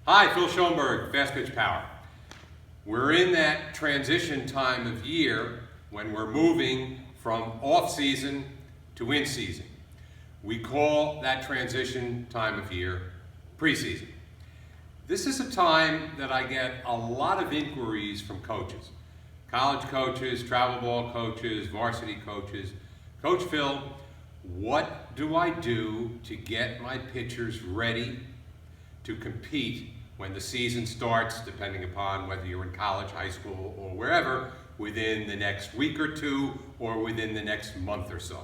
Hi, Phil Schoenberg, Fastpitch Power. We're in that transition time of year when we're moving from off-season to in-season. We call that transition time of year preseason. This is a time that I get a lot of inquiries from coaches. College coaches, travel ball coaches, varsity coaches. Coach Phil, what do I do to get my pitchers ready to compete when the season starts, depending upon whether you're in college, high school, or wherever, within the next week or two or within the next month or so?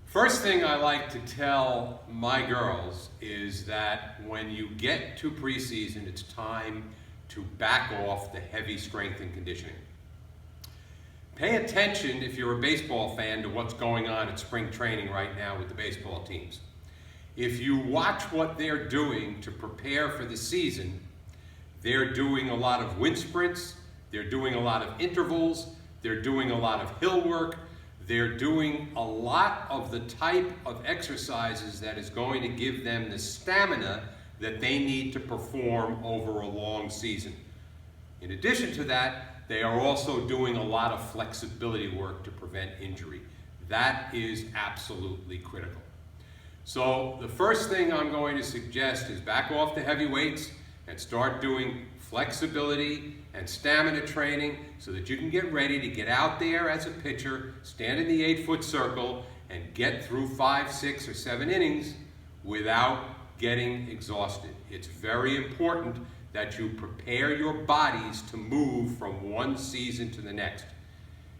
First thing I like to tell my girls is that when you get to preseason, it's time to back off the heavy strength and conditioning. Pay attention, if you're a baseball fan, to what's going on at spring training right now with the baseball teams. If you watch what they're doing to prepare for the season, they're doing a lot of wind sprints, they're doing a lot of intervals, they're doing a lot of hill work, they're doing a lot of the type of exercises that is going to give them the stamina that they need to perform over a long season. In addition to that, they are also doing a lot of flexibility work to prevent injury. That is absolutely critical. So the first thing I'm going to suggest is back off the heavy weights and start doing flexibility and stamina training so that you can get ready to get out there as a pitcher, stand in the 8-foot circle, and get through 5, 6, or 7 innings without getting exhausted. It's very important that you prepare your bodies to move from one season to the next.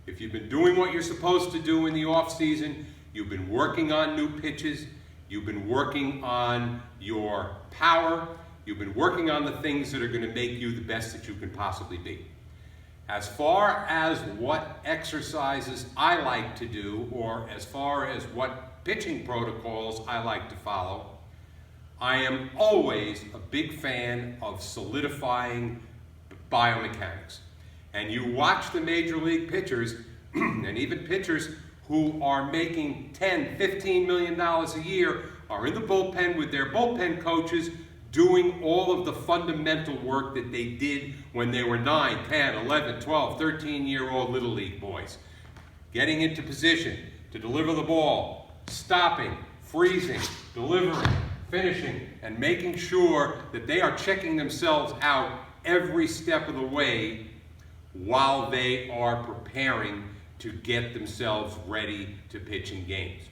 If you've been doing what you're supposed to do in the off season, you've been working on new pitches, you've been working on your power, you've been working on the things that are going to make you the best that you can possibly be. As far as what exercises I like to do, or as far as what pitching protocols I like to follow, I am always a big fan of solidifying biomechanics. And you watch the major league pitchers, and even pitchers who are making $10, $15 million a year are in the bullpen with their bullpen coaches doing all of the fundamental work that they did when they were 9, 10, 11, 12, 13-year-old Little League boys. Getting into position to deliver the ball, stopping, freezing, delivering, finishing, and making sure that they are checking themselves out every step of the way while they are preparing to get themselves ready to pitch in games.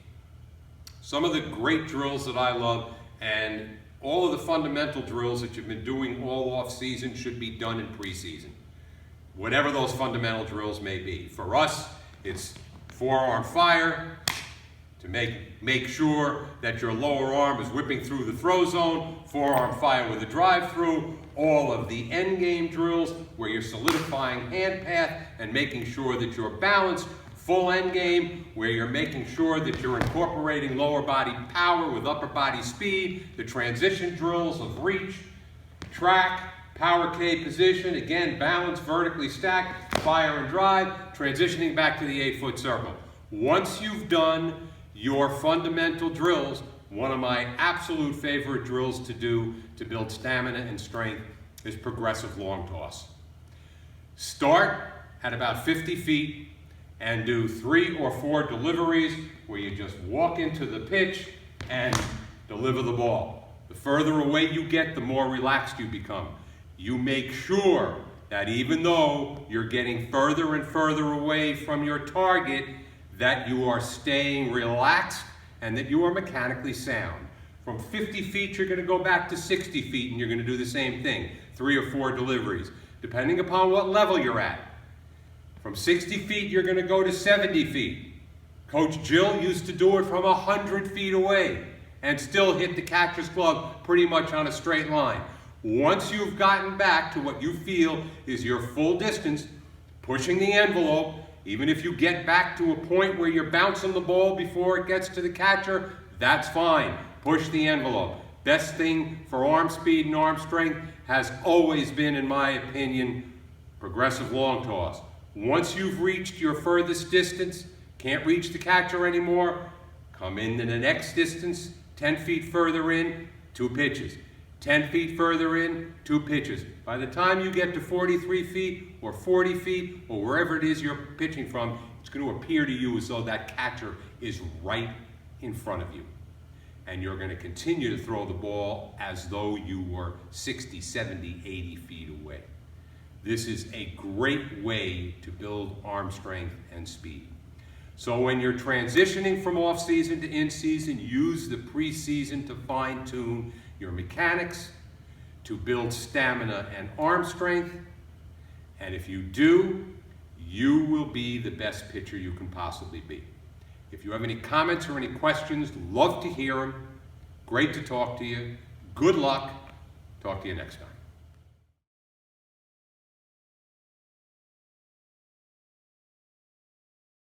Some of the great drills that I love, and all of the fundamental drills that you've been doing all off season, should be done in preseason. Whatever those fundamental drills may be. For us, it's forearm fire, to make sure that your lower arm is whipping through the throw zone, forearm fire with a drive through, all of the end game drills where you're solidifying hand path and making sure that you're balanced, full end game where you're making sure that you're incorporating lower body power with upper body speed, the transition drills of reach, track, power K position, again balance, vertically stacked, fire and drive, transitioning back to the 8-foot circle. Once you've done your fundamental drills, one of my absolute favorite drills to do to build stamina and strength is progressive long toss. Start at about 50 feet and do 3 or 4 deliveries where you just walk into the pitch and deliver the ball. The further away you get, the more relaxed you become. You make sure that even though you're getting further and further away from your target, that you are staying relaxed and that you are mechanically sound. From 50 feet, you're going to go back to 60 feet and you're going to do the same thing, 3 or 4 deliveries, depending upon what level you're at. From 60 feet, you're going to go to 70 feet. Coach Jill used to do it from 100 feet away and still hit the catcher's glove pretty much on a straight line. Once you've gotten back to what you feel is your full distance, pushing the envelope, even if you get back to a point where you're bouncing the ball before it gets to the catcher, that's fine. Push the envelope. Best thing for arm speed and arm strength has always been, in my opinion, progressive long toss. Once you've reached your furthest distance, can't reach the catcher anymore, come into the next distance, 10 feet further in, 2 pitches. 10 feet further in, 2 pitches. By the time you get to 43 feet or 40 feet or wherever it is you're pitching from, it's going to appear to you as though that catcher is right in front of you. And you're going to continue to throw the ball as though you were 60, 70, 80 feet away. This is a great way to build arm strength and speed. So when you're transitioning from off-season to in-season, use the preseason to fine-tune your mechanics, to build stamina and arm strength. And if you do, you will be the best pitcher you can possibly be. If you have any comments or any questions, love to hear them. Great to talk to you. Good luck. Talk to you next time.